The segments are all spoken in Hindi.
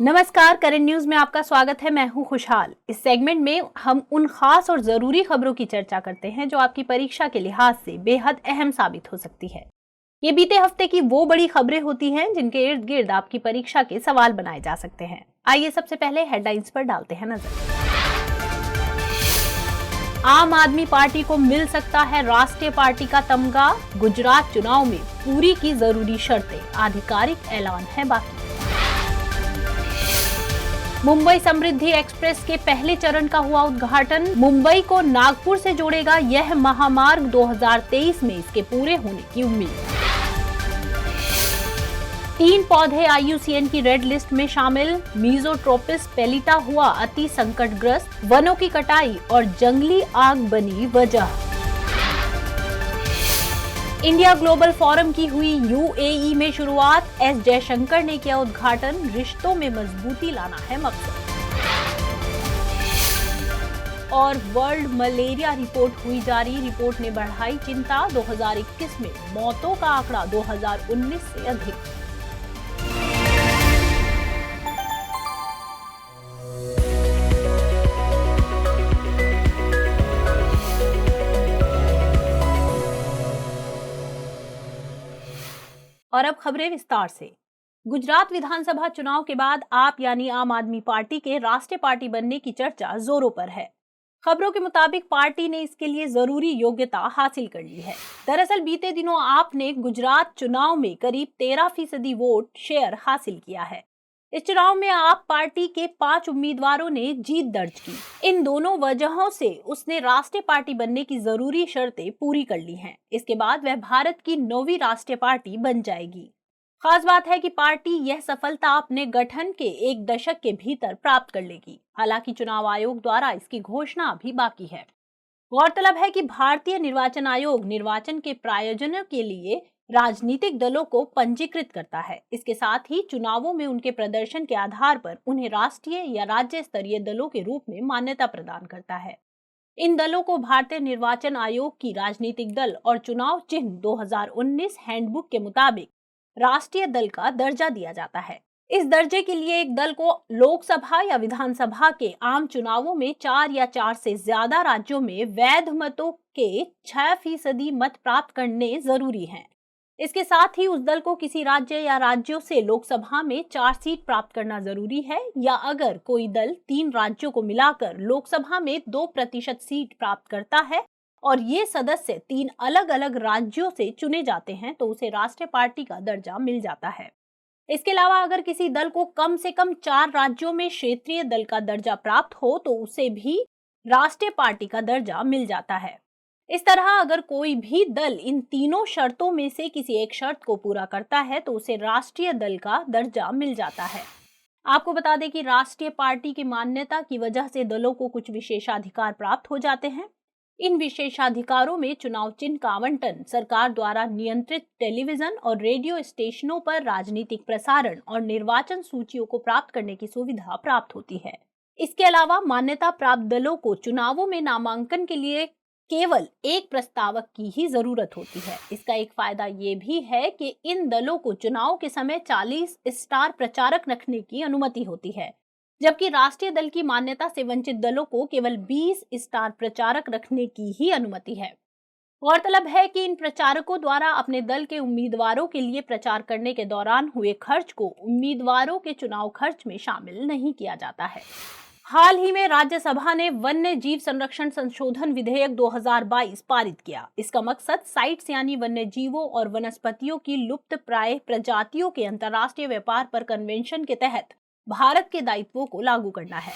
नमस्कार, करंट न्यूज में आपका स्वागत है। मैं हूं खुशहाल। इस सेगमेंट में हम उन खास और जरूरी खबरों की चर्चा करते हैं जो आपकी परीक्षा के लिहाज से बेहद अहम साबित हो सकती है। ये बीते हफ्ते की वो बड़ी खबरें होती हैं जिनके इर्द गिर्द आपकी परीक्षा के सवाल बनाए जा सकते हैं। आइए सबसे पहले हेडलाइंस पर डालते हैं नजर। आम आदमी पार्टी को मिल सकता है राष्ट्रीय पार्टी का तमगा। गुजरात चुनाव में पूरी की जरूरी शर्तें, आधिकारिक ऐलान है बाकी। मुंबई समृद्धि एक्सप्रेस के पहले चरण का हुआ उद्घाटन। मुंबई को नागपुर से जोड़ेगा यह महामार्ग। 2023 में इसके पूरे होने की उम्मीद। 3 पौधे IUCN की रेड लिस्ट में शामिल। मीजोट्रोपिस पेलिटा हुआ अति संकटग्रस्त। वनों की कटाई और जंगली आग बनी वजह। इंडिया ग्लोबल फोरम की हुई UAE में शुरुआत। S जयशंकर ने किया उद्घाटन। रिश्तों में मजबूती लाना है मकसद। और वर्ल्ड मलेरिया रिपोर्ट हुई जारी। रिपोर्ट ने बढ़ाई चिंता। 2021 में मौतों का आंकड़ा 2019 से अधिक। और अब खबरें विस्तार से। गुजरात विधानसभा चुनाव के बाद आप यानी आम आदमी पार्टी के राष्ट्रीय पार्टी बनने की चर्चा जोरों पर है। खबरों के मुताबिक पार्टी ने इसके लिए जरूरी योग्यता हासिल कर ली है। दरअसल बीते दिनों आप ने गुजरात चुनाव में करीब 13% वोट शेयर हासिल किया है। इस चुनाव में आप पार्टी के 5 उम्मीदवारों ने जीत दर्ज की। इन दोनों वजहों से उसने राष्ट्रीय पार्टी बनने की जरूरी शर्तें पूरी कर ली हैं। इसके बाद वह भारत की 9वीं राष्ट्रीय पार्टी बन जाएगी। खास बात है कि पार्टी यह सफलता अपने गठन के 1 दशक के भीतर प्राप्त कर लेगी। हालांकि चुनाव आयोग द्वारा इसकी घोषणा अभी बाकी है। गौरतलब है कि भारतीय निर्वाचन आयोग निर्वाचन के प्रायोजन के लिए राजनीतिक दलों को पंजीकृत करता है। इसके साथ ही चुनावों में उनके प्रदर्शन के आधार पर उन्हें राष्ट्रीय या राज्य स्तरीय दलों के रूप में मान्यता प्रदान करता है। इन दलों को भारतीय निर्वाचन आयोग की राजनीतिक दल और चुनाव चिन्ह 2019 हैंडबुक के मुताबिक राष्ट्रीय दल का दर्जा दिया जाता है। इस दर्जे के लिए एक दल को लोकसभा या विधानसभा के आम चुनावों में 4 या 4 से ज्यादा राज्यों में वैध मतों के 6% मत प्राप्त करने जरूरी हैं। इसके साथ ही उस दल को किसी राज्य या राज्यों से लोकसभा में 4 सीट प्राप्त करना जरूरी है, या अगर कोई दल 3 राज्यों को मिलाकर लोकसभा में 2% सीट प्राप्त करता है और ये सदस्य 3 अलग अलग राज्यों से चुने जाते हैं तो उसे राष्ट्रीय पार्टी का दर्जा मिल जाता है। इसके अलावा अगर किसी दल को कम से कम 4 राज्यों में क्षेत्रीय दल का दर्जा प्राप्त हो तो उसे भी राष्ट्रीय पार्टी का दर्जा मिल जाता है। इस तरह अगर कोई भी दल इन तीनों शर्तों में से किसी एक शर्त को पूरा करता है तो उसे राष्ट्रीय दल का दर्जा मिल जाता है। आपको बता दें कि राष्ट्रीय पार्टी की मान्यता की वजह से दलों को कुछ विशेषाधिकार प्राप्त हो जाते हैं। इन विशेषाधिकारों में चुनाव चिन्ह का आवंटन, सरकार द्वारा नियंत्रित टेलीविजन और रेडियो स्टेशनों पर राजनीतिक प्रसारण और निर्वाचन सूचियों को प्राप्त करने की सुविधा प्राप्त होती है। इसके अलावा मान्यता प्राप्त दलों को चुनावों में नामांकन के लिए केवल एक प्रस्तावक की ही जरूरत होती है। इसका एक फायदा ये भी है कि इन दलों को चुनाव के समय 40 स्टार प्रचारक रखने की अनुमति होती है, जबकि राष्ट्रीय दल की मान्यता से वंचित दलों को केवल 20 स्टार प्रचारक रखने की ही अनुमति है। गौरतलब है कि इन प्रचारकों द्वारा अपने दल के उम्मीदवारों के लिए प्रचार करने के दौरान हुए खर्च को उम्मीदवारों के चुनाव खर्च में शामिल नहीं किया जाता है। हाल ही में राज्यसभा ने वन्य जीव संरक्षण संशोधन विधेयक 2022 पारित किया। इसका मकसद साइट्स यानी वन्य जीवों और वनस्पतियों की लुप्त प्राय प्रजातियों के अंतर्राष्ट्रीय व्यापार पर कन्वेंशन के तहत भारत के दायित्वों को लागू करना है।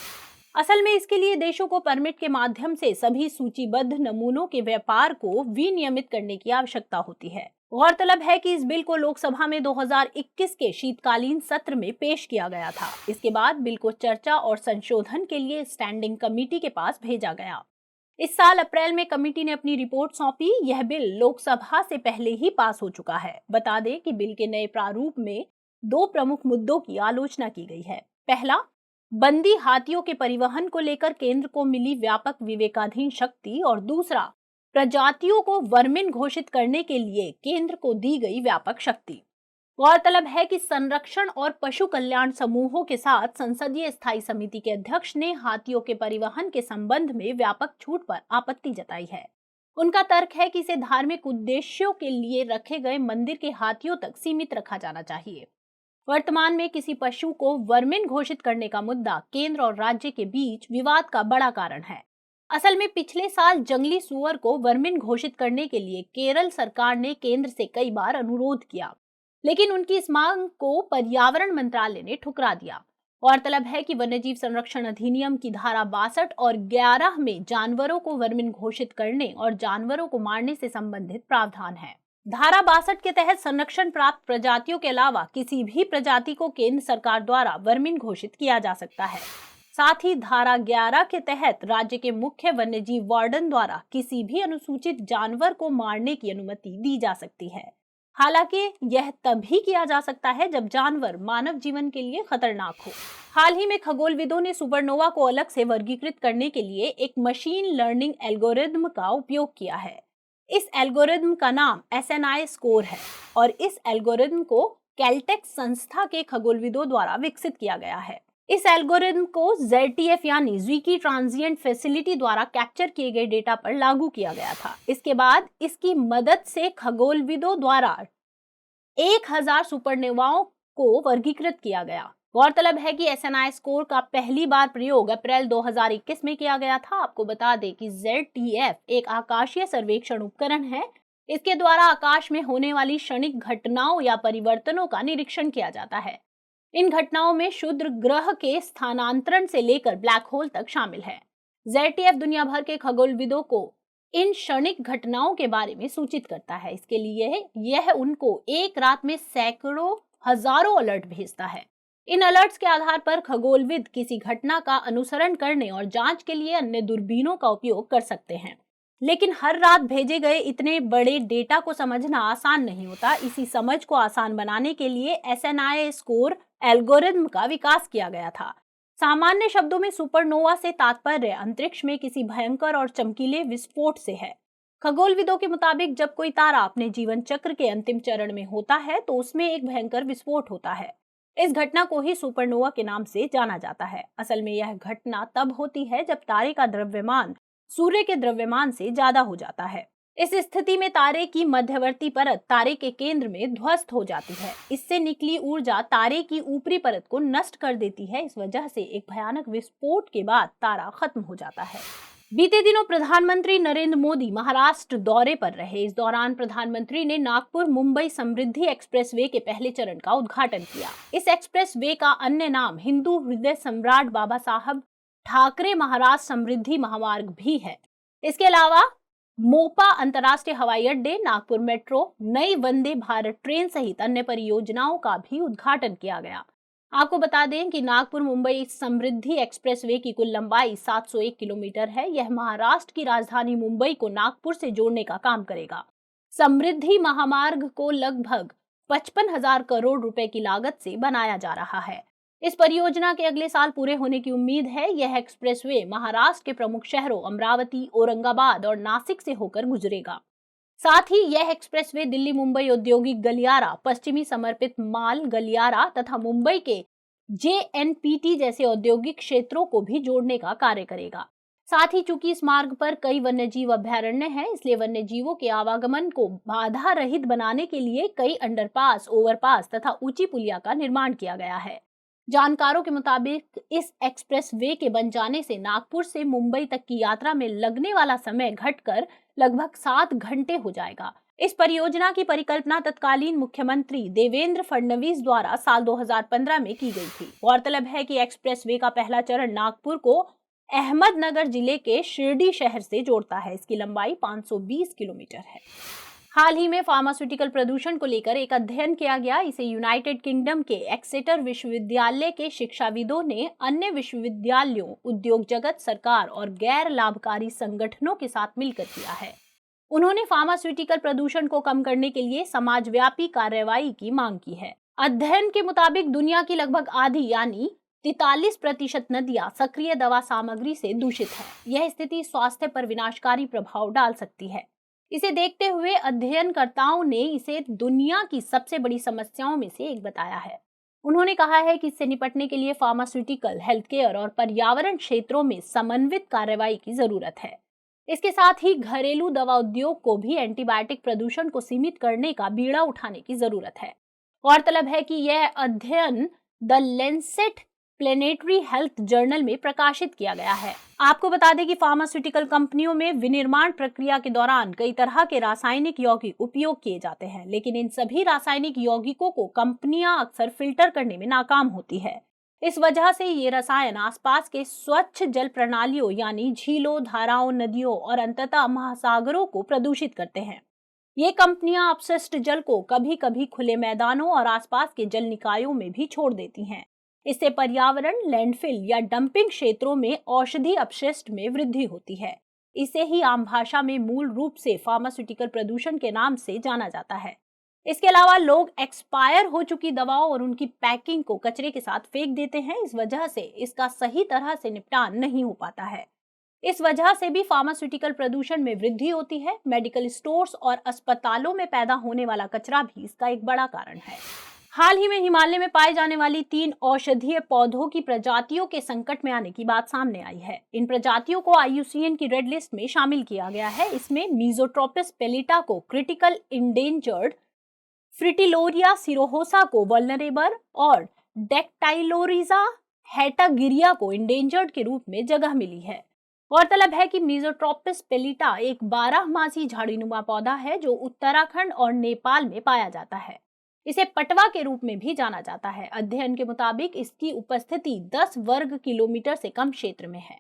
असल में इसके लिए देशों को परमिट के माध्यम से सभी सूचीबद्ध नमूनों के व्यापार को विनियमित करने की आवश्यकता होती है। गौरतलब है कि इस बिल को लोकसभा में 2021 के शीतकालीन सत्र में पेश किया गया था। इसके बाद बिल को चर्चा और संशोधन के लिए स्टैंडिंग कमेटी के पास भेजा गया। इस साल अप्रैल में कमेटी ने अपनी रिपोर्ट सौंपी। यह बिल लोकसभा से पहले ही पास हो चुका है। बता दें कि बिल के नए प्रारूप में 2 प्रमुख मुद्दों की आलोचना की गई है। पहला, बंदी हाथियों के परिवहन को लेकर केंद्र को मिली व्यापक विवेकाधीन शक्ति, और दूसरा, प्रजातियों को वर्मिन घोषित करने के लिए केंद्र को दी गई व्यापक शक्ति। गौरतलब है कि संरक्षण और पशु कल्याण समूहों के साथ संसदीय स्थायी समिति के अध्यक्ष ने हाथियों के परिवहन के संबंध में व्यापक छूट पर आपत्ति जताई है। उनका तर्क है कि इसे धार्मिक उद्देश्यों के लिए रखे गए मंदिर के हाथियों तक सीमित रखा जाना चाहिए। वर्तमान में किसी पशु को वर्मिन घोषित करने का मुद्दा केंद्र और राज्य के बीच विवाद का बड़ा कारण है। असल में पिछले साल जंगली सुअर को वर्मिन घोषित करने के लिए केरल सरकार ने केंद्र से कई बार अनुरोध किया, लेकिन उनकी इस मांग को पर्यावरण मंत्रालय ने ठुकरा दिया। गौरतलब है कि वन्यजीव संरक्षण अधिनियम की धारा 62 और 11 में जानवरों को वर्मिन घोषित करने और जानवरों को मारने से संबंधित प्रावधान है। धारा 62 के तहत संरक्षण प्राप्त प्रजातियों के अलावा किसी भी प्रजाति को केंद्र सरकार द्वारा वर्मिन घोषित किया जा सकता है। साथ ही धारा 11 के तहत राज्य के मुख्य वन्यजीव वार्डन द्वारा किसी भी अनुसूचित जानवर को मारने की अनुमति दी जा सकती है। हालांकि यह तभी किया जा सकता है जब जानवर मानव जीवन के लिए खतरनाक हो। हाल ही में खगोलविदों ने सुपरनोवा को अलग से वर्गीकृत करने के लिए एक मशीन लर्निंग एल्गोरिदम का उपयोग किया है। इस एल्गोरिदम का नाम SNI स्कोर है और इस एल्गोरिदम को कैलटेक संस्था के खगोलविदों द्वारा विकसित किया गया है। इस एल्गोरिदम को ZTF यानी ज़्विकी ट्रांजिएंट फैसिलिटी द्वारा कैप्चर किए गए डेटा पर लागू किया गया था। इसके बाद इसकी मदद से खगोलविदों द्वारा 1000 सुपरनोवाओं को वर्गीकृत किया गया। गौरतलब है कि SNI स्कोर का पहली बार प्रयोग अप्रैल 2021 में किया गया था। आपको बता दें कि ZTF एक आकाशीय सर्वेक्षण उपकरण है। इसके द्वारा आकाश में होने वाली क्षणिक घटनाओं या परिवर्तनों का निरीक्षण किया जाता है। इन घटनाओं में क्षुद्र ग्रह के स्थानांतरण से लेकर ब्लैक होल तक शामिल है। ZTF दुनिया भर के खगोलविदों को इन क्षणिक घटनाओं के बारे में सूचित करता है। इसके लिए यह उनको एक रात में सैकड़ों हजारों अलर्ट भेजता है। इन अलर्ट्स के आधार पर खगोलविद किसी घटना का अनुसरण करने और जांच के लिए अन्य दूरबीनों का उपयोग कर सकते हैं। लेकिन हर रात भेजे गए इतने बड़े डेटा को समझना आसान नहीं होता। इसी समझ को आसान बनाने के लिए SNI स्कोर एल्गोरिदम का विकास किया गया था। सामान्य शब्दों में सुपरनोवा से तात्पर्य अंतरिक्ष में किसी भयंकर और चमकीले विस्फोट से है। खगोलविदों के मुताबिक जब कोई तारा अपने जीवन चक्र के अंतिम चरण में होता है तो उसमें एक भयंकर विस्फोट होता है। इस घटना को ही सुपरनोवा के नाम से जाना जाता है। असल में यह घटना तब होती है जब तारे का द्रव्यमान सूर्य के द्रव्यमान से ज्यादा हो जाता है। इस स्थिति में तारे की मध्यवर्ती परत तारे के केंद्र में ध्वस्त हो जाती है। इससे निकली ऊर्जा तारे की ऊपरी परत को नष्ट कर देती है। इस वजह से एक भयानक विस्फोट के बाद तारा खत्म हो जाता है। बीते दिनों प्रधानमंत्री नरेंद्र मोदी महाराष्ट्र दौरे पर रहे। इस दौरान प्रधानमंत्री ने नागपुर मुंबई समृद्धि एक्सप्रेसवे के पहले चरण का उद्घाटन किया। इस एक्सप्रेसवे का अन्य नाम हिंदू हृदय सम्राट बाबा साहब ठाकरे महाराष्ट्र समृद्धि महामार्ग भी है। इसके अलावा मोपा अंतर्राष्ट्रीय हवाई अड्डे, नागपुर मेट्रो, नई वंदे भारत ट्रेन सहित अन्य परियोजनाओं का भी उद्घाटन किया गया। आपको बता दें कि नागपुर मुंबई समृद्धि एक्सप्रेसवे की कुल लंबाई 701 किलोमीटर है। यह महाराष्ट्र की राजधानी मुंबई को नागपुर से जोड़ने का काम करेगा। समृद्धि महामार्ग को लगभग 55,000 करोड़ रुपए की लागत से बनाया जा रहा है। इस परियोजना के अगले साल पूरे होने की उम्मीद है। यह एक्सप्रेसवे महाराष्ट्र के प्रमुख शहरों अमरावती, औरंगाबाद और नासिक से होकर गुजरेगा। साथ ही यह एक्सप्रेसवे दिल्ली मुंबई औद्योगिक गलियारा, पश्चिमी समर्पित माल गलियारा तथा मुंबई के JNPT जैसे औद्योगिक क्षेत्रों को भी जोड़ने का कार्य करेगा। साथ ही चूंकि इस मार्ग पर कई वन्यजीव अभयारण्य हैं, इसलिए वन्यजीवों के आवागमन को बाधा रहित बनाने के लिए कई अंडरपास, ओवरपास तथा ऊंची पुलिया का निर्माण किया गया है। जानकारों के मुताबिक इस एक्सप्रेसवे के बन जाने से नागपुर से मुंबई तक की यात्रा में लगने वाला समय घटकर लगभग 7 घंटे हो जाएगा। इस परियोजना की परिकल्पना तत्कालीन मुख्यमंत्री देवेंद्र फडणवीस द्वारा साल 2015 में की गई थी। गौरतलब है कि एक्सप्रेसवे का पहला चरण नागपुर को अहमदनगर जिले के शिरडी शहर से जोड़ता है। इसकी लंबाई 520 किलोमीटर है। हाल ही में फार्मास्यूटिकल प्रदूषण को लेकर एक अध्ययन किया गया। इसे यूनाइटेड किंगडम के एक्सेटर विश्वविद्यालय के शिक्षाविदों ने अन्य विश्वविद्यालयों, उद्योग जगत, सरकार और गैर लाभकारी संगठनों के साथ मिलकर किया है। उन्होंने फार्मास्यूटिकल प्रदूषण को कम करने के लिए समाजव्यापी कार्रवाई की मांग की है। अध्ययन के मुताबिक दुनिया की लगभग आधी यानी 43% नदियां सक्रिय दवा सामग्री से दूषित है। यह स्थिति स्वास्थ्य पर विनाशकारी प्रभाव डाल सकती है। इसे देखते हुए अध्ययनकर्ताओं ने इसे दुनिया की सबसे बड़ी समस्याओं में से एक बताया है। उन्होंने कहा है कि इससे निपटने के लिए फार्मास्यूटिकल, हेल्थ केयर और पर्यावरण क्षेत्रों में समन्वित कार्रवाई की जरूरत है। इसके साथ ही घरेलू दवा उद्योग को भी एंटीबायोटिक प्रदूषण को सीमित करने का बीड़ा उठाने की जरूरत है। गौरतलब है कि यह अध्ययन the Lancet planetary health journal में प्रकाशित किया गया है। आपको बता दें कि फार्मास्यूटिकल कंपनियों में विनिर्माण प्रक्रिया के दौरान कई तरह के रासायनिक यौगिक उपयोग किए जाते हैं, लेकिन इन सभी रासायनिक यौगिकों को कंपनियां अक्सर फिल्टर करने में नाकाम होती है। इस वजह से ये रसायन आसपास के स्वच्छ जल प्रणालियों यानी झीलों, धाराओं, नदियों और अंततः महासागरों को प्रदूषित करते हैं। ये कंपनियां अपशिष्ट जल को कभी कभी खुले मैदानों और आसपास के जल निकायों में भी छोड़ देती हैं। इससे पर्यावरण, लैंडफिल या डंपिंग क्षेत्रों में औषधि अपशिष्ट में वृद्धि होती है। इसे ही आम भाषा में मूल रूप से फार्मास्यूटिकल प्रदूषण के नाम से जाना जाता है। इसके अलावा लोग एक्सपायर हो चुकी दवाओं और उनकी पैकिंग को कचरे के साथ फेंक देते हैं। इस वजह से इसका सही तरह से निपटान नहीं हो पाता है। इस वजह से भी फार्मास्यूटिकल प्रदूषण में वृद्धि होती है। मेडिकल स्टोर्स और अस्पतालों में पैदा होने वाला कचरा भी इसका एक बड़ा कारण है। हाल ही में हिमालय में पाए जाने वाली 3 औषधीय पौधों की प्रजातियों के संकट में आने की बात सामने आई है। इन प्रजातियों को IUCN की रेड लिस्ट में शामिल किया गया है। इसमें मीजोट्रोपिस पेलिटा को क्रिटिकल इंडेंजर्ड, फ्रिटिलोरिया सिरोहोसा को वल्नरेबल और डेक्टाइलोरिजा हेटागिरिया को इंडेंजर्ड के रूप में जगह मिली है। गौरतलब है कि मीजोट्रोपिस पेलिटा एक 12मासी झाड़ीनुमा पौधा है जो उत्तराखंड और नेपाल में पाया जाता है। इसे पटवा के रूप में भी जाना जाता है। अध्ययन के मुताबिक इसकी उपस्थिति 10 वर्ग किलोमीटर से कम क्षेत्र में है।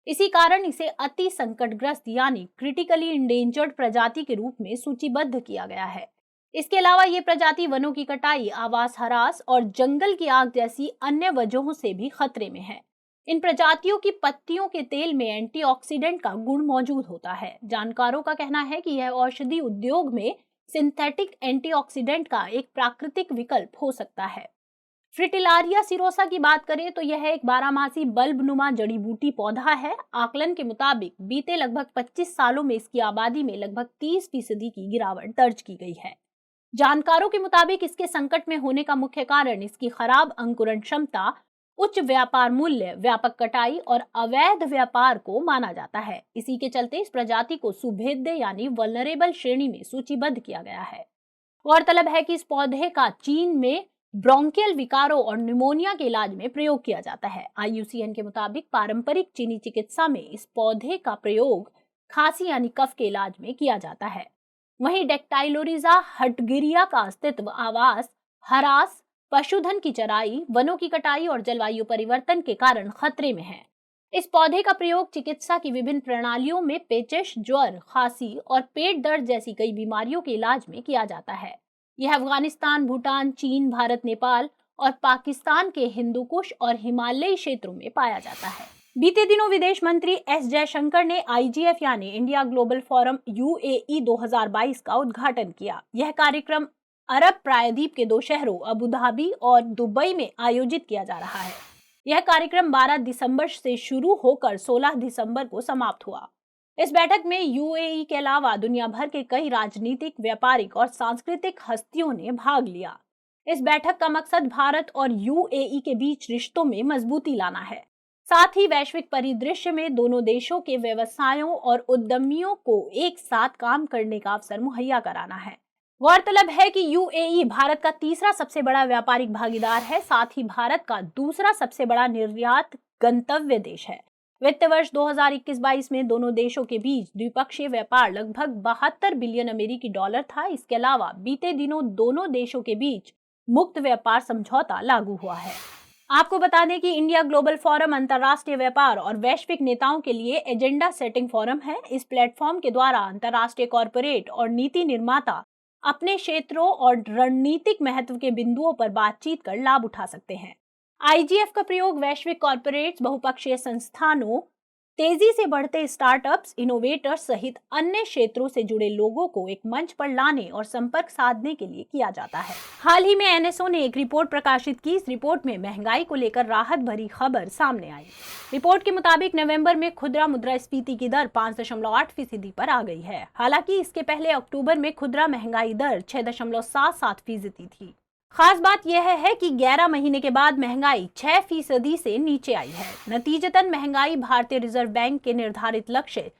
इसी कारण इसे अति संकटग्रस्त यानी क्रिटिकली इंडेंजर्ड प्रजाति के रूप में सूचीबद्ध किया गया है। इसके अलावा ये प्रजाति वनों की कटाई, आवास ह्रास और जंगल की आग जैसी अन्य वजहों से भी खतरे में है। इन प्रजातियों की पत्तियों के तेल में एंटीऑक्सीडेंट का गुण मौजूद होता है। जानकारों का कहना है कि यह औषधि उद्योग में सिंथेटिक एंटीऑक्सीडेंट का एक प्राकृतिक विकल्प हो सकता है। फ्रिटिलारिया सिरोसा की बात करें तो यह एक 12मासी बल्बनुमा जड़ी बूटी पौधा है। आकलन के मुताबिक बीते लगभग 25 सालों में इसकी आबादी में लगभग 30% की गिरावट दर्ज की गई है। जानकारों के मुताबिक इसके संकट में होने का मुख्य कारण इसकी खराब अंकुरण क्षमता, उच्च व्यापार मूल्य, व्यापक कटाई और अवैध व्यापार को माना जाता है। इसी के चलते इस प्रजाति को सुभेद्य यानी वल्नरेबल श्रेणी में सूचीबद्ध किया गया है। गौरतलब है कि इस पौधे का चीन में ब्रोंकियल विकारों और निमोनिया के इलाज में प्रयोग किया जाता है। IUCN के मुताबिक पारंपरिक चीनी चिकित्सा में इस पौधे का प्रयोग खांसी यानी कफ के इलाज में किया जाता है। वहीं डेक्टाइलोरिजा हेटागिरिया का अस्तित्व आवास ह्रास, पशुधन की चराई, वनों की कटाई और जलवायु परिवर्तन के कारण खतरे में है। इस पौधे का प्रयोग चिकित्सा की विभिन्न प्रणालियों में पेचिश, ज्वर, खांसी और पेट दर्द जैसी कई बीमारियों के इलाज में किया जाता है। यह अफगानिस्तान, भूटान, चीन, भारत, नेपाल और पाकिस्तान के हिंदुकुश और हिमालयी क्षेत्रों में पाया जाता है। बीते दिनों विदेश मंत्री S जयशंकर ने IGF यानी इंडिया ग्लोबल फोरम UAE 2022 का उद्घाटन किया। यह कार्यक्रम अरब प्रायद्वीप के 2 शहरों अबू धाबी और दुबई में आयोजित किया जा रहा है। यह कार्यक्रम 12 दिसंबर से शुरू होकर 16 दिसंबर को समाप्त हुआ। इस बैठक में UAE के अलावा दुनिया भर के कई राजनीतिक, व्यापारिक और सांस्कृतिक हस्तियों ने भाग लिया। इस बैठक का मकसद भारत और UAE के बीच रिश्तों में मजबूती लाना है। साथ ही वैश्विक परिदृश्य में दोनों देशों के व्यवसायों और उद्यमियों को एक साथ काम करने का अवसर मुहैया कराना है। गौरतलब है कि UAE भारत का तीसरा सबसे बड़ा व्यापारिक भागीदार है। साथ ही भारत का दूसरा सबसे बड़ा निर्यात गंतव्य देश है। वित्त वर्ष 2021-22 में दोनों देशों के बीच द्विपक्षीय व्यापार लगभग 72 बिलियन अमेरिकी डॉलर था। इसके अलावा बीते दिनों दोनों देशों के बीच मुक्त व्यापार समझौता लागू हुआ है। आपको बता दें कि इंडिया ग्लोबल फोरम अंतर्राष्ट्रीय व्यापार और वैश्विक नेताओं के लिए एजेंडा सेटिंग फोरम है। इस प्लेटफॉर्म के द्वारा अंतर्राष्ट्रीय कॉरपोरेट और नीति निर्माता अपने क्षेत्रों और रणनीतिक महत्व के बिंदुओं पर बातचीत कर लाभ उठा सकते हैं। IGF का प्रयोग वैश्विक कॉरपोरेट्स, बहुपक्षीय संस्थानों, तेजी से बढ़ते स्टार्टअप्स, इनोवेटर्स सहित अन्य क्षेत्रों से जुड़े लोगों को एक मंच पर लाने और संपर्क साधने के लिए किया जाता है। हाल ही में एनएसओ ने एक रिपोर्ट प्रकाशित की। इस रिपोर्ट में महंगाई को लेकर राहत भरी खबर सामने आई। रिपोर्ट के मुताबिक नवंबर में खुदरा मुद्रास्फीति की दर 5.8% पर आ गई है। हालांकि इसके पहले अक्टूबर में खुदरा महंगाई दर 6.77% थी। खास बात यह है कि 11 महीने के बाद महंगाई 6% से नीचे आई है। नतीजतन महंगाई भारतीय रिजर्व बैंक के निर्धारित लक्ष्य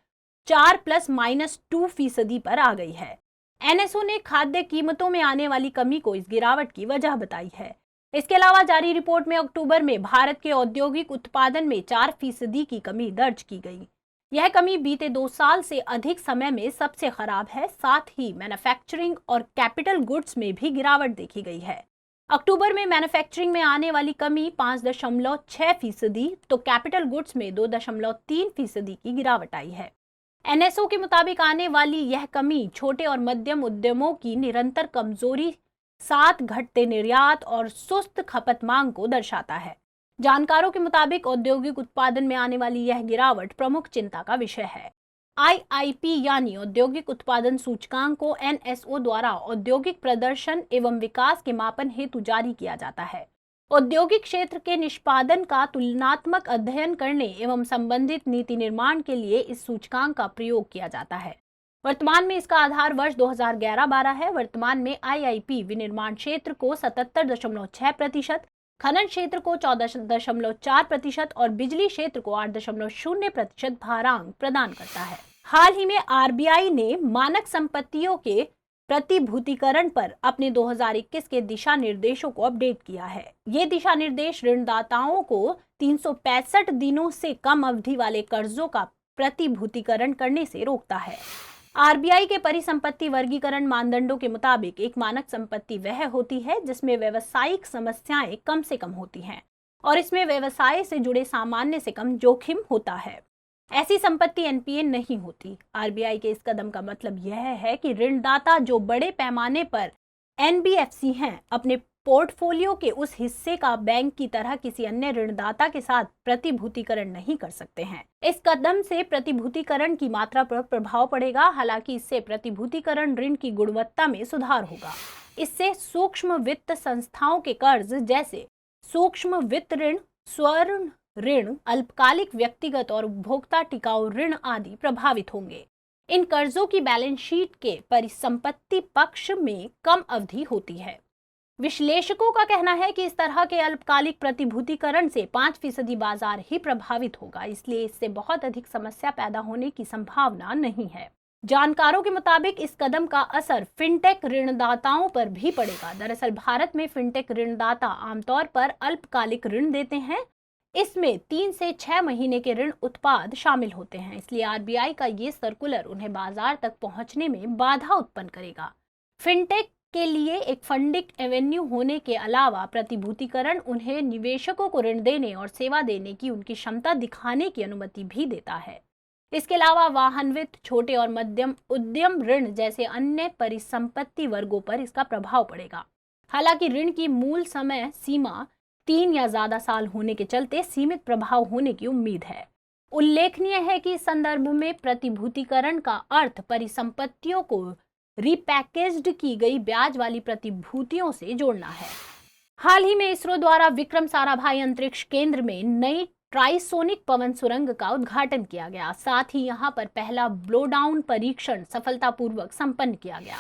4+-2% पर आ गई है। एनएसओ ने खाद्य कीमतों में आने वाली कमी को इस गिरावट की वजह बताई है। इसके अलावा जारी रिपोर्ट में अक्टूबर में भारत के औद्योगिक उत्पादन में 4% की कमी दर्ज की गई। यह कमी बीते 2 साल से अधिक समय में सबसे खराब है। साथ ही मैन्युफैक्चरिंग और कैपिटल गुड्स में भी गिरावट देखी गई है। अक्टूबर में मैन्युफैक्चरिंग में आने वाली कमी 5.6%, तो कैपिटल गुड्स में 2.3% की गिरावट आई है। एनएसओ के मुताबिक आने वाली यह कमी छोटे और मध्यम उद्यमों की निरंतर कमजोरी, साथ घटते निर्यात और सुस्त खपत मांग को दर्शाता है। जानकारों के मुताबिक औद्योगिक उत्पादन में आने वाली यह गिरावट प्रमुख चिंता का विषय है। आईआईपी यानी औद्योगिक उत्पादन सूचकांक को एनएसओ द्वारा औद्योगिक प्रदर्शन एवं विकास के मापन हेतु जारी किया जाता है। औद्योगिक क्षेत्र के निष्पादन का तुलनात्मक अध्ययन करने एवं संबंधित नीति निर्माण के लिए इस सूचकांक का प्रयोग किया जाता है। वर्तमान में इसका आधार वर्ष 2011-12 है। वर्तमान में आईआईपी विनिर्माण क्षेत्र को 77.6%, खनन क्षेत्र को 14.4% और बिजली क्षेत्र को 8.0% भारांक प्रदान करता है। हाल ही में आरबीआई ने मानक संपत्तियों के प्रतिभूतिकरण पर अपने 2021 के दिशा निर्देशों को अपडेट किया है। ये दिशा निर्देश ऋणदाताओं को 365 दिनों से कम अवधि वाले कर्जों का प्रतिभूतिकरण करने से रोकता है। आरबीआई के परिसंपत्ति वर्गीकरण मानदंडों के मुताबिक एक मानक संपत्ति वह होती है जिसमें व्यवसायिक समस्याएं कम से कम होती हैं और इसमें व्यवसाय से जुड़े सामान्य से कम जोखिम होता है। ऐसी संपत्ति एनपीए नहीं होती। आरबीआई के इस कदम का मतलब यह है कि ऋणदाता जो बड़े पैमाने पर एनबीएफसी हैं, अपने पोर्टफोलियो के उस हिस्से का बैंक की तरह किसी अन्य ऋणदाता के साथ प्रतिभूतिकरण नहीं कर सकते हैं। इस कदम से प्रतिभूतिकरण की मात्रा पर प्रभाव पड़ेगा। हालांकि इससे प्रतिभूतिकरण ऋण की गुणवत्ता में सुधार होगा। इससे सूक्ष्म वित्त संस्थाओं के कर्ज जैसे सूक्ष्म वित्त ऋण, स्वर्ण ऋण, अल्पकालिक व्यक्तिगत और उपभोक्ता टिकाऊ ऋण आदि प्रभावित होंगे। इन कर्जों की बैलेंस शीट के परिसंपत्ति पक्ष में कम अवधि होती है। विश्लेषकों का कहना है कि इस तरह के अल्पकालिक प्रतिभूतिकरण से 5% बाजार ही प्रभावित होगा, इसलिए इससे बहुत अधिक समस्या पैदा होने की संभावना नहीं है। जानकारों के मुताबिक इस कदम का असर फिनटेक ऋणदाताओं पर भी पड़ेगा। दरअसल भारत में फिनटेक ऋणदाता आमतौर पर अल्पकालिक ऋण देते हैं। इसमें 3 से 6 महीने के ऋण उत्पाद शामिल होते हैं, इसलिए आरबीआई का ये सर्कुलर उन्हें बाजार तक पहुंचने में बाधा उत्पन्न करेगा। फिनटेक के लिए एक फंडिंग एवेन्यू होने के अलावा प्रतिभूतिकरण उन्हें निवेशकों को ऋण देने और सेवा देने की उनकी क्षमता दिखाने की अनुमति भी देता है। इसके अलावा वाहन वित्त, छोटे और मध्यम उद्यम ऋण जैसे अन्य परिसंपत्ति वर्गों पर इसका प्रभाव पड़ेगा। हालांकि ऋण की मूल समय सीमा 3 या ज्यादा साल होने के चलते सीमित प्रभाव होने की उम्मीद है। उल्लेखनीय है कि इस संदर्भ में प्रतिभूतिकरण का अर्थ परिसंपत्तियों को रिपैकेज्ड की गई ब्याज वाली प्रतिभूतियों से जोड़ना है। हाल ही में इसरो द्वारा विक्रम साराभाई अंतरिक्ष केंद्र में नई ट्राइसोनिक पवन सुरंग का उद्घाटन किया गया। साथ ही यहां पर पहला ब्लोडाउन परीक्षण सफलतापूर्वक संपन्न किया गया।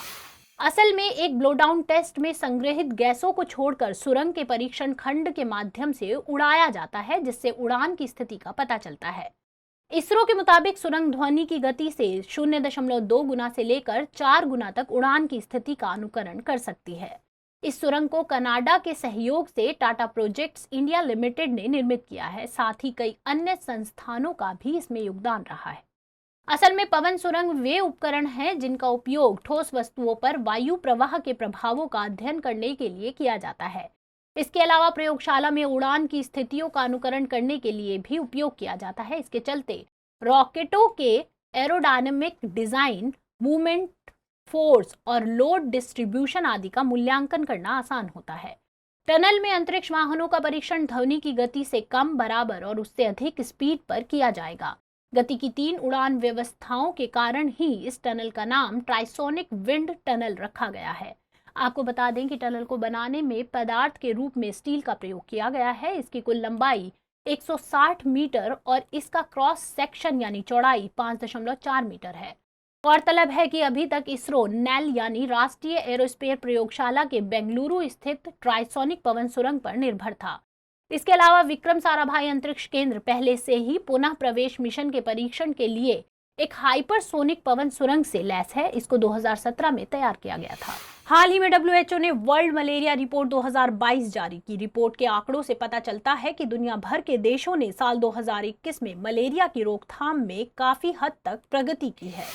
असल में एक ब्लोडाउन टेस्ट में संग्रहित गैसों को छोड़कर सुरंग के परीक्षण खंड के माध्यम से उड़ाया जाता है, जिससे उड़ान की स्थिति का पता चलता है। इसरो के मुताबिक सुरंग ध्वनि की गति से 0.2 गुना से लेकर 4 गुना तक उड़ान की स्थिति का अनुकरण कर सकती है। इस सुरंग को कनाडा के सहयोग से टाटा प्रोजेक्ट्स इंडिया लिमिटेड ने निर्मित किया है। साथ ही कई अन्य संस्थानों का भी इसमें योगदान रहा है। असल में पवन सुरंग वे उपकरण हैं जिनका उपयोग ठोस वस्तुओं पर वायु प्रवाह के प्रभावों का अध्ययन करने के लिए किया जाता है। इसके अलावा प्रयोगशाला में उड़ान की स्थितियों का अनुकरण करने के लिए भी उपयोग किया जाता है। इसके चलते रॉकेटों के एरोडायनेमिक डिजाइन, मूवमेंट, फोर्स और लोड डिस्ट्रीब्यूशन आदि का मूल्यांकन करना आसान होता है। टनल में अंतरिक्ष वाहनों का परीक्षण ध्वनि की गति से कम, बराबर और उससे अधिक स्पीड पर किया जाएगा। गति की 3 उड़ान व्यवस्थाओं के कारण ही इस टनल का नाम ट्राइसोनिक विंड टनल रखा गया है। आपको बता दें कि टनल को बनाने में पदार्थ के रूप में स्टील का प्रयोग किया गया है। इसकी कुल लंबाई 160 मीटर और इसका क्रॉस सेक्शन यानी चौड़ाई 5.4 मीटर है। गौरतलब है कि अभी तक इसरो नेल यानी राष्ट्रीय एरोस्पेस प्रयोगशाला के बेंगलुरु स्थित ट्राइसोनिक पवन सुरंग पर निर्भर था। इसके अलावा विक्रम साराभाई अंतरिक्ष केंद्र पहले से ही पुनः प्रवेश मिशन के परीक्षण के लिए एक हाइपरसोनिक पवन सुरंग से लैस है। इसको 2017 में तैयार किया गया था। हाल ही में WHO ने वर्ल्ड मलेरिया रिपोर्ट 2022 जारी की। रिपोर्ट के आंकड़ों से पता चलता है कि दुनिया भर के देशों ने साल 2021 में मलेरिया की रोकथाम में काफी हद तक प्रगति की है।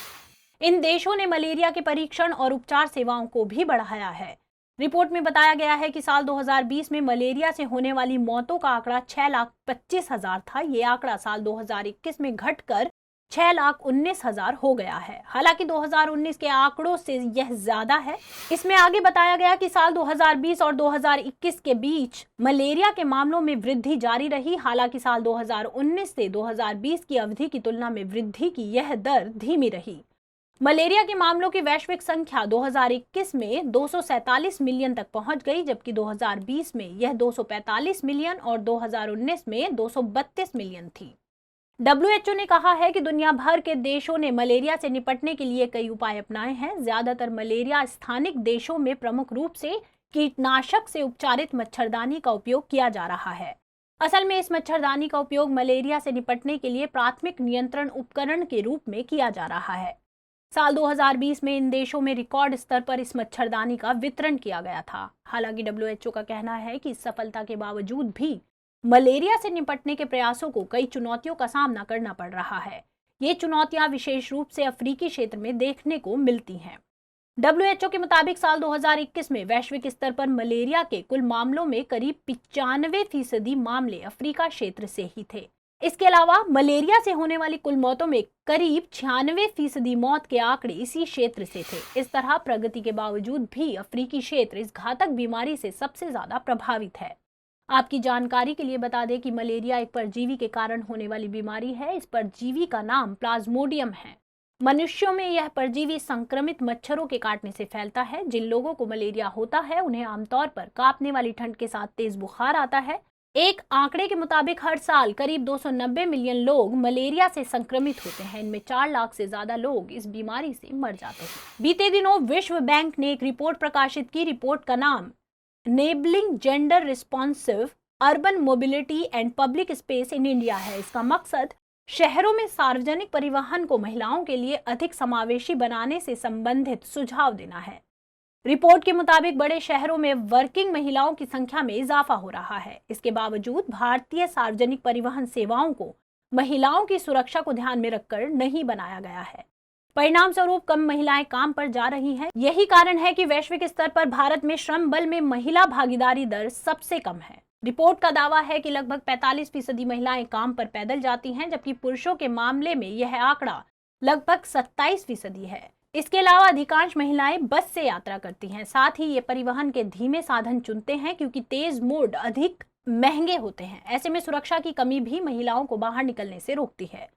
इन देशों ने मलेरिया के परीक्षण और उपचार सेवाओं को भी बढ़ाया है। रिपोर्ट में बताया गया है कि साल 2020 में मलेरिया से होने वाली मौतों का आंकड़ा 6,25,000 था। ये आंकड़ा साल 2021 में घटकर 6,19,000 हो गया है। हालांकि 2019 के आंकड़ों से यह ज्यादा है। इसमें आगे बताया गया कि साल 2020 और 2021 के बीच मलेरिया के मामलों में वृद्धि जारी रही। हालांकि साल 2019 से 2020 की अवधि की तुलना में वृद्धि की यह दर धीमी रही। मलेरिया के मामलों की वैश्विक संख्या 2021 में 247 मिलियन तक पहुंच गई, जबकि 2020 में यह 245 मिलियन और 2019 में 232 मिलियन थी। WHO ने कहा है कि दुनिया भर के देशों ने मलेरिया से निपटने के लिए कई उपाय अपनाए हैं। ज्यादातर मलेरिया स्थानिक देशों में प्रमुख रूप से कीटनाशक से उपचारित मच्छरदानी का उपयोग किया जा रहा है। असल में इस मच्छरदानी का उपयोग मलेरिया से निपटने के लिए प्राथमिक नियंत्रण उपकरण के रूप में किया जा रहा है। साल 2020 में इन देशों में रिकॉर्ड स्तर पर इस मच्छरदानी का वितरण किया गया था। हालांकि WHO का कहना है कि इस सफलता के बावजूद भी मलेरिया से निपटने के प्रयासों को कई चुनौतियों का सामना करना पड़ रहा है। ये चुनौतियां विशेष रूप से अफ्रीकी क्षेत्र में देखने को मिलती हैं। WHO के मुताबिक साल 2021 में वैश्विक स्तर पर मलेरिया के कुल मामलों में करीब 95% मामले अफ्रीका क्षेत्र से ही थे। इसके अलावा मलेरिया से होने वाली कुल मौतों में करीब 96% मौत के आंकड़े इसी क्षेत्र से थे। इस तरह प्रगति के बावजूद भी अफ्रीकी क्षेत्र इस घातक बीमारी से सबसे ज्यादा प्रभावित है। आपकी जानकारी के लिए बता दें कि मलेरिया एक परजीवी के कारण होने वाली बीमारी है। इस परजीवी का नाम प्लाज्मोडियम है। मनुष्यों में यह परजीवी संक्रमित मच्छरों के काटने से फैलता है। जिन लोगों को मलेरिया होता है उन्हें आमतौर पर कांपने वाली ठंड के साथ तेज बुखार आता है। एक आंकड़े के मुताबिक हर साल करीब 290 मिलियन लोग मलेरिया से संक्रमित होते हैं। इनमें 4 लाख से ज्यादा लोग इस बीमारी से मर जाते हैं। बीते दिनों विश्व बैंक ने एक रिपोर्ट प्रकाशित की। रिपोर्ट का नाम enabling gender responsive urban mobility and public space in India है। इसका मकसद शहरों में सार्वजनिक परिवहन को महिलाओं के लिए अधिक समावेशी बनाने से संबंधित सुझाव देना है। रिपोर्ट के मुताबिक बड़े शहरों में वर्किंग महिलाओं की संख्या में इजाफा हो रहा है। इसके बावजूद भारतीय सार्वजनिक परिवहन सेवाओं को महिलाओं की सुरक्षा को ध्यान में रखकर नहीं बनाया गया है। परिणाम स्वरूप कम महिलाएं काम पर जा रही हैं। यही कारण है कि वैश्विक स्तर पर भारत में श्रम बल में महिला भागीदारी दर सबसे कम है। रिपोर्ट का दावा है कि लगभग 45% महिलाएं काम पर पैदल जाती हैं, जबकि पुरुषों के मामले में यह आंकड़ा लगभग 27% है। इसके अलावा अधिकांश महिलाएं बस से यात्रा करती हैं। साथ ही ये परिवहन के धीमे साधन चुनते हैं क्योंकि तेज मोड अधिक महंगे होते हैं। ऐसे में सुरक्षा की कमी भी महिलाओं को बाहर निकलने से रोकती है।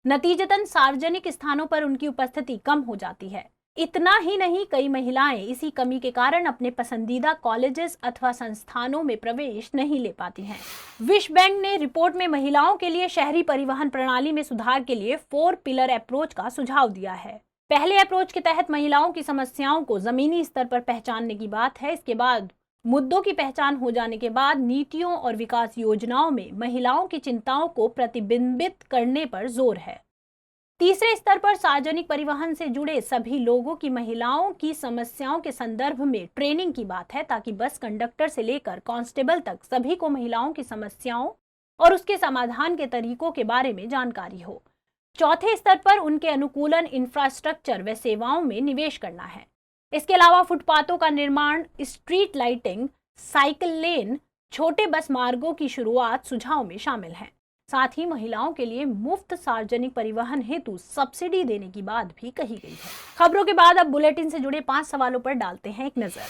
नतीजतन सार्वजनिक स्थानों पर उनकी उपस्थिति कम हो जाती है। इतना ही नहीं, कई महिलाएं इसी कमी के कारण अपने पसंदीदा कॉलेजेस अथवा संस्थानों में प्रवेश नहीं ले पाती हैं। विश्व बैंक ने रिपोर्ट में महिलाओं के लिए शहरी परिवहन प्रणाली में सुधार के लिए 4 पिलर अप्रोच का सुझाव दिया है। पहले अप्रोच के तहत महिलाओं की समस्याओं को जमीनी स्तर पर पहचानने की बात है। इसके बाद मुद्दों की पहचान हो जाने के बाद नीतियों और विकास योजनाओं में महिलाओं की चिंताओं को प्रतिबिंबित करने पर जोर है। तीसरे स्तर पर सार्वजनिक परिवहन से जुड़े सभी लोगों की महिलाओं की समस्याओं के संदर्भ में ट्रेनिंग की बात है, ताकि बस कंडक्टर से लेकर कांस्टेबल तक सभी को महिलाओं की समस्याओं और उसके समाधान के तरीकों के बारे में जानकारी हो। चौथे स्तर पर उनके अनुकूलन इंफ्रास्ट्रक्चर व सेवाओं में निवेश करना है। इसके अलावा फुटपाथों का निर्माण, स्ट्रीट लाइटिंग, साइकिल लेन, छोटे बस मार्गों की शुरुआत सुझाव में शामिल है। साथ ही महिलाओं के लिए मुफ्त सार्वजनिक परिवहन हेतु सब्सिडी देने की बात भी कही गई है। खबरों के बाद अब बुलेटिन से जुड़े 5 सवालों पर डालते हैं एक नजर।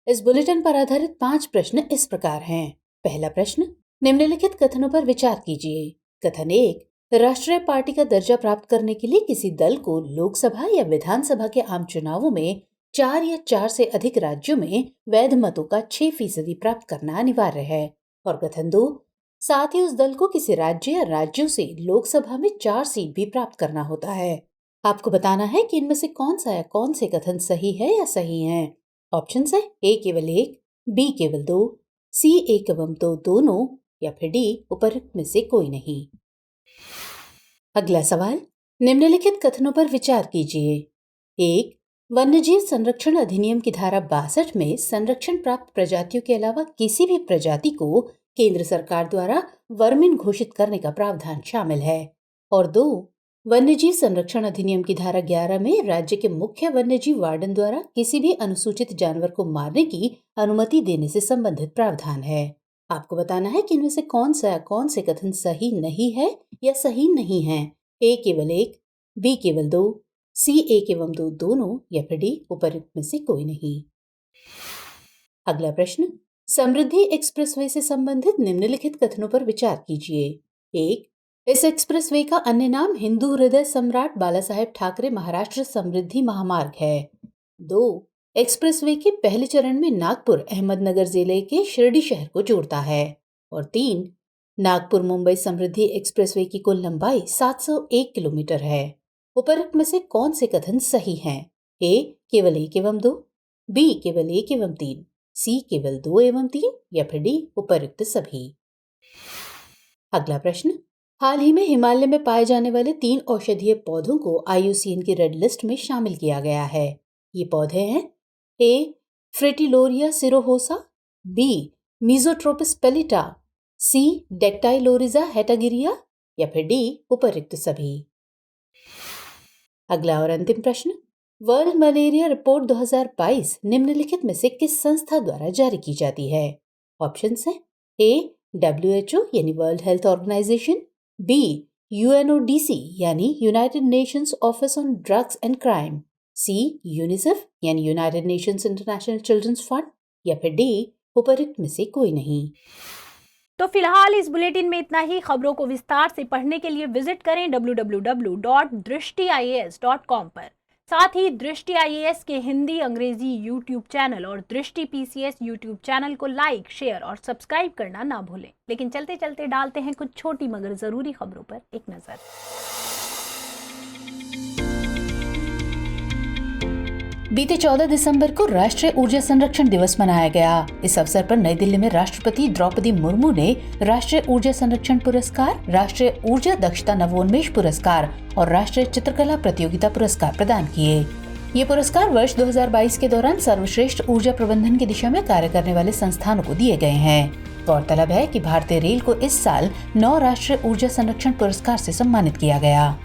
इस बुलेटिन पर आधारित 5 प्रश्न इस प्रकार हैं। पहला प्रश्न, निम्नलिखित कथनों पर विचार कीजिए। कथन 1, राष्ट्रीय पार्टी का दर्जा प्राप्त करने के लिए किसी दल को लोकसभा या विधानसभा के आम चुनावों में 4 या 4 से अधिक राज्यों में वैध मतों का 6% प्राप्त करना अनिवार्य है। और कथन 2, साथ ही उस दल को किसी राज्य या राज्यों से लोकसभा में 4 सीट भी प्राप्त करना होता है। आपको बताना है कि इनमें से कौन सा या कौन से कथन सही है या सही है। ऑप्शन है ए केवल 1, बी केवल 2, सी 1 एवं 2 दोनों, या फिर डी उपरोक्त में से कोई नहीं। अगला सवाल, निम्नलिखित कथनों पर विचार कीजिए। 1. वन्यजीव संरक्षण अधिनियम की धारा 62 में संरक्षण प्राप्त प्रजातियों के अलावा किसी भी प्रजाति को केंद्र सरकार द्वारा वर्मिन घोषित करने का प्रावधान शामिल है। और 2. वन्यजीव संरक्षण अधिनियम की धारा 11 में राज्य के मुख्य वन्यजीव वार्डन द्वारा किसी भी अनुसूचित जानवर को मारने की अनुमति देने से संबंधित प्रावधान है। आपको बताना है कि इनमें से कौन से कथन सही नहीं है या सही नहीं है। ए केवल 1, बी केवल 2, सी 1 एवं 2 दोनों, या फिर डी उपरोक्त में से कोई नहीं। अगला प्रश्न, समृद्धि एक्सप्रेसवे से संबंधित निम्नलिखित कथनों पर विचार कीजिए। 1. इस एक्सप्रेसवे का अन्य नाम हिंदू हृदय सम्राट बाला साहेब ठाकरे महाराष्ट्र समृद्धि महामार्ग है। 2. एक्सप्रेसवे के पहले चरण में नागपुर अहमदनगर जिले के शिरडी शहर को जोड़ता है। और 3. नागपुर मुंबई समृद्धि एक्सप्रेसवे की कुल लंबाई 701 किलोमीटर है। उपरोक्त में से कौन से कथन सही हैं? ए केवल 1 एवं 2, बी केवल 1 एवं 3, सी केवल 2 एवं 3, या फिर डी उपरोक्त सभी। अगला प्रश्न, हाल ही में हिमालय में पाए जाने वाले 3 औषधीय पौधों को IUCN की रेड लिस्ट में शामिल किया गया है। ये पौधे हैं ए फ्रेटिलोरिया सिरोहोसा, बी मीजोट्रोपिस पेलिटा, सी डेक्टाइलोरिजा हेटागिरिया, या फिर डी उपरोक्त सभी। अगला और अंतिम प्रश्न, वर्ल्ड मलेरिया रिपोर्ट 2022 निम्नलिखित में से किस संस्था द्वारा जारी की जाती है? ऑप्शंस हैं ए WHO यानी World Health Organization, B UNODC यानी United Nations Office on Drugs and Crime, C UNICEF यानी United Nations International Children's Fund, या फिर डी उपरोक्त में से कोई नहीं। तो फिलहाल इस बुलेटिन में इतना ही। खबरों को विस्तार से पढ़ने के लिए विजिट करें www.drishtiias.com पर। साथ ही दृष्टि IAS के हिंदी अंग्रेजी यूट्यूब चैनल और दृष्टि PCS यूट्यूब चैनल को लाइक, शेयर और सब्सक्राइब करना ना भूलें। लेकिन चलते चलते डालते हैं कुछ छोटी मगर जरूरी खबरों पर एक नजर। बीते 14 दिसंबर को राष्ट्रीय ऊर्जा संरक्षण दिवस मनाया गया। इस अवसर पर नई दिल्ली में राष्ट्रपति द्रौपदी मुर्मू ने राष्ट्रीय ऊर्जा संरक्षण पुरस्कार, राष्ट्रीय ऊर्जा दक्षता नवोन्मेष पुरस्कार और राष्ट्रीय चित्रकला प्रतियोगिता पुरस्कार प्रदान किए। ये पुरस्कार वर्ष 2022 के दौरान सर्वश्रेष्ठ ऊर्जा प्रबंधन की दिशा में कार्य करने वाले संस्थानों को दिए गए हैं। गौरतलब है कि भारतीय रेल को इस साल 9 राष्ट्रीय ऊर्जा संरक्षण पुरस्कार से सम्मानित किया गया।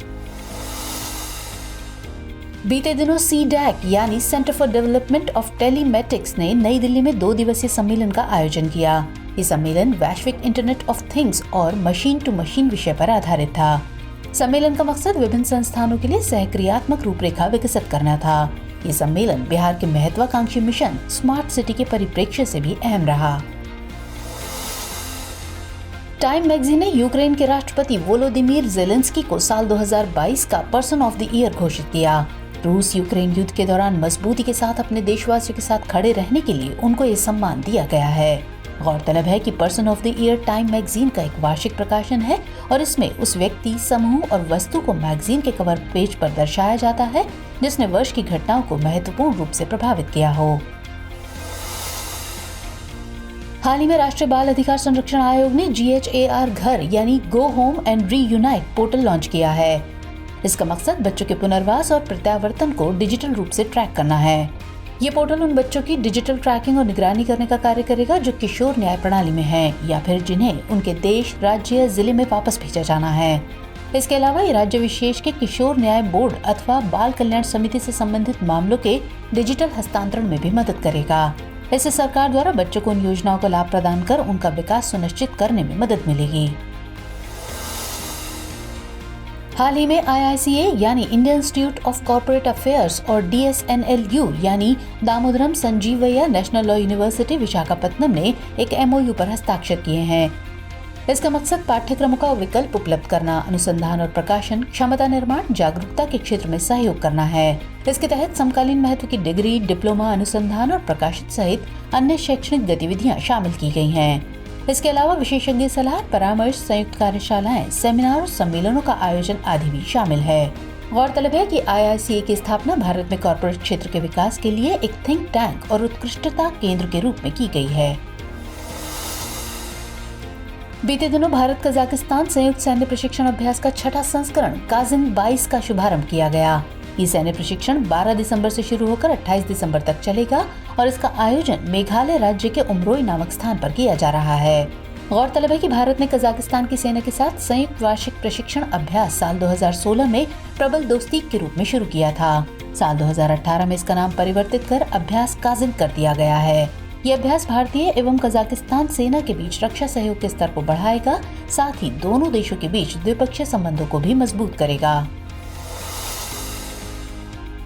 बीते दिनों CDAC यानी centre for development of telematics ने नई दिल्ली में 2 दिवसीय सम्मेलन का आयोजन किया। ये सम्मेलन वैश्विक इंटरनेट ऑफ थिंग्स और मशीन टू मशीन विषय पर आधारित था। सम्मेलन का मकसद विभिन्न संस्थानों के लिए सहक्रियात्मक रूपरेखा विकसित करना था। ये सम्मेलन बिहार के महत्वाकांक्षी मिशन स्मार्ट सिटी के परिप्रेक्ष्य से भी अहम रहा। टाइम मैगजीन ने यूक्रेन के राष्ट्रपति वोलोदिमीर जेलेंस्की को साल 2022 का पर्सन ऑफ द ईयर घोषित किया। रूस यूक्रेन युद्ध के दौरान मजबूती के साथ अपने देशवासियों के साथ खड़े रहने के लिए उनको ये सम्मान दिया गया है। गौरतलब है कि person of the year time magazine का एक वार्षिक प्रकाशन है और इसमें उस व्यक्ति, समूह और वस्तु को मैगजीन के कवर पेज पर दर्शाया जाता है जिसने वर्ष की घटनाओं को महत्वपूर्ण रूप से प्रभावित किया हो। हाल ही में राष्ट्रीय बाल अधिकार संरक्षण आयोग ने GHAR घर यानी go home and reunite portal launch किया है। इसका मकसद बच्चों के पुनर्वास और प्रत्यावर्तन को डिजिटल रूप से ट्रैक करना है। ये पोर्टल उन बच्चों की डिजिटल ट्रैकिंग और निगरानी करने का कार्य करेगा जो किशोर न्याय प्रणाली में हैं या फिर जिन्हें उनके देश, राज्य या जिले में वापस भेजा जाना है। इसके अलावा ये राज्य विशेष के किशोर न्याय बोर्ड अथवा बाल कल्याण समिति से संबंधित मामलों के डिजिटल हस्तांतरण में भी मदद करेगा। इससे सरकार द्वारा बच्चों को उन योजनाओं का लाभ प्रदान कर उनका विकास सुनिश्चित करने में मदद मिलेगी। हाल ही में IICA यानी Indian institute of corporate affairs और DSNLU यानी Damodaram Sanjeevaiah national law university Visakhapatnam ने एक MOU पर हस्ताक्षर किए हैं। इसका मकसद पाठ्यक्रमों का विकल्प उपलब्ध करना, अनुसंधान और प्रकाशन, क्षमता निर्माण, जागरूकता के क्षेत्र में सहयोग करना है। इसके तहत समकालीन महत्व की डिग्री, डिप्लोमा, अनुसंधान और प्रकाशित सहित अन्य शैक्षणिक गतिविधियां शामिल की गई हैं। इसके अलावा विशेषज्ञ सलाह, परामर्श, संयुक्त कार्यशालाएं, सेमिनार और सम्मेलनों का आयोजन आदि भी शामिल है। गौरतलब है कि IICA की स्थापना भारत में कॉर्पोरेट क्षेत्र के विकास के लिए एक थिंक टैंक और उत्कृष्टता केंद्र के रूप में की गई है। बीते दिनों भारत कजाकिस्तान संयुक्त सैन्य प्रशिक्षण अभ्यास का छठा संस्करण काजिन 22 का शुभारंभ किया गया। ये सैन्य प्रशिक्षण 12 दिसंबर से शुरू होकर 28 दिसंबर तक चलेगा और इसका आयोजन मेघालय राज्य के उमरोई नामक स्थान पर किया जा रहा है। गौरतलब है कि भारत ने कजाकिस्तान की सेना के साथ संयुक्त वार्षिक प्रशिक्षण अभ्यास साल 2016 में प्रबल दोस्ती के रूप में शुरू किया था। साल 2018 में इसका नाम परिवर्तित कर अभ्यास काजिन कर दिया गया है। ये अभ्यास भारतीय एवं कजाकिस्तान सेना के बीच रक्षा सहयोग के स्तर को बढ़ाएगा, साथ ही दोनों देशों के बीच द्विपक्षीय संबंधों को भी मजबूत करेगा।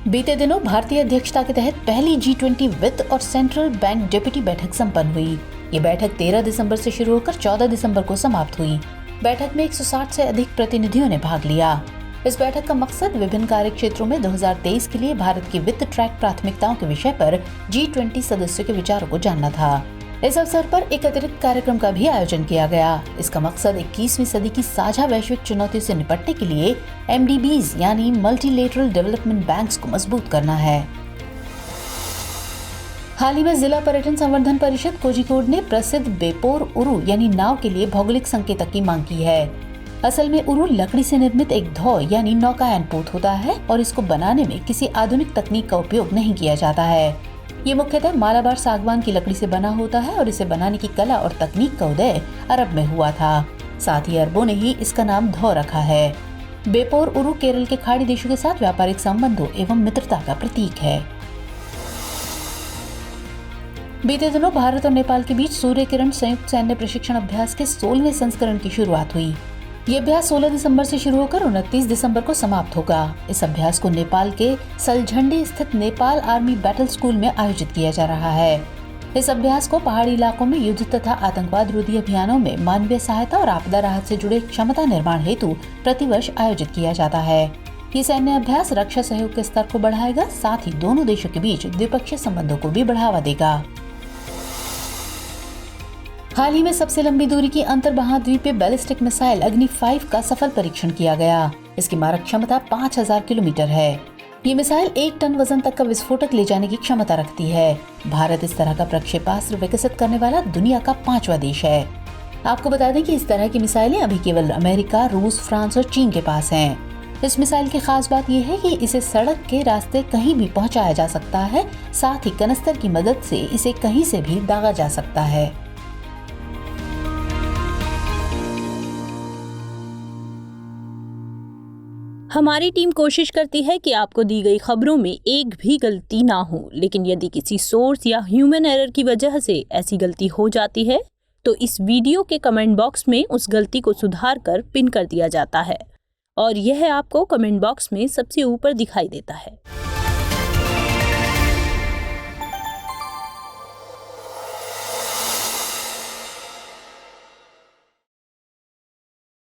बीते दिनों भारतीय अध्यक्षता के तहत पहली G20 वित्त और सेंट्रल बैंक डिप्टी बैठक संपन्न हुई। ये बैठक 13 दिसंबर से शुरू होकर 14 दिसंबर को समाप्त हुई। बैठक में 160 से अधिक प्रतिनिधियों ने भाग लिया। इस बैठक का मकसद विभिन्न कार्य क्षेत्रों में 2023 के लिए भारत की वित्त ट्रैक प्राथमिकताओं के विषय पर G20 सदस्यों के विचारों को जानना था। इस अवसर पर एक अतिरिक्त कार्यक्रम का भी आयोजन किया गया। इसका मकसद 21वीं सदी की साझा वैश्विक चुनौतियों से निपटने के लिए MDBs यानी मल्टीलेटरल डेवलपमेंट बैंक्स को मजबूत करना है। हाल ही में जिला पर्यटन संवर्धन परिषद कोझिकोड ने प्रसिद्ध बेपोर उरु यानी नाव के लिए भौगोलिक संकेतक की मांग की है। असल में उरु लकड़ी से निर्मित एक धौ यानी नौकायन पोत होता है और इसको बनाने में किसी आधुनिक तकनीक का उपयोग नहीं किया जाता है। ये मुख्यतः मालाबार सागवान की लकड़ी से बना होता है और इसे बनाने की कला और तकनीक का उदय अरब में हुआ था। साथ ही अरबों ने ही इसका नाम धौ रखा है। बेपोर उरु केरल के खाड़ी देशों के साथ व्यापारिक संबंधों एवं मित्रता का प्रतीक है। बीते दिनों भारत और नेपाल के बीच सूर्य किरण संयुक्त सैन्य प्रशिक्षण अभ्यास के 16वें संस्करण की शुरुआत हुई। ये अभ्यास 16 दिसंबर से शुरू होकर 29 दिसंबर को समाप्त होगा। इस अभ्यास को नेपाल के सलझंडी स्थित नेपाल आर्मी बैटल स्कूल में आयोजित किया जा रहा है। इस अभ्यास को पहाड़ी इलाकों में युद्ध तथा आतंकवाद रोधी अभियानों में मानवीय सहायता और आपदा राहत से जुड़े क्षमता निर्माण हेतु प्रतिवर्ष आयोजित किया जाता है। ये सैन्य अभ्यास रक्षा सहयोग के स्तर को बढ़ाएगा, साथ ही दोनों देशों के बीच द्विपक्षीय संबंधों को भी बढ़ावा देगा। हाल ही में सबसे लंबी दूरी की अंतर्महाद्वीपीय बैलिस्टिक मिसाइल अग्नि 5 का सफल परीक्षण किया गया। इसकी मारक क्षमता 5000 किलोमीटर है। ये मिसाइल 1 टन वजन तक का विस्फोटक ले जाने की क्षमता रखती है। भारत इस तरह का प्रक्षेपास्त्र विकसित करने वाला दुनिया का 5वां देश है। आपको बता दें कि इस तरह की मिसाइलें अभी केवल अमेरिका, रूस, फ्रांस और चीन के पास हैं। इस मिसाइल की खास बात यह है कि इसे सड़क के रास्ते कहीं भी पहुंचाया जा सकता है, साथ ही कनस्तर की मदद से इसे कहीं से भी दागा जा सकता है। हमारी टीम कोशिश करती है कि आपको दी गई खबरों में एक भी गलती ना हो, लेकिन यदि किसी सोर्स या ह्यूमन एरर की वजह से ऐसी गलती हो जाती है तो इस वीडियो के कमेंट बॉक्स में उस गलती को सुधार कर पिन कर दिया जाता है और यह आपको कमेंट बॉक्स में सबसे ऊपर दिखाई देता है।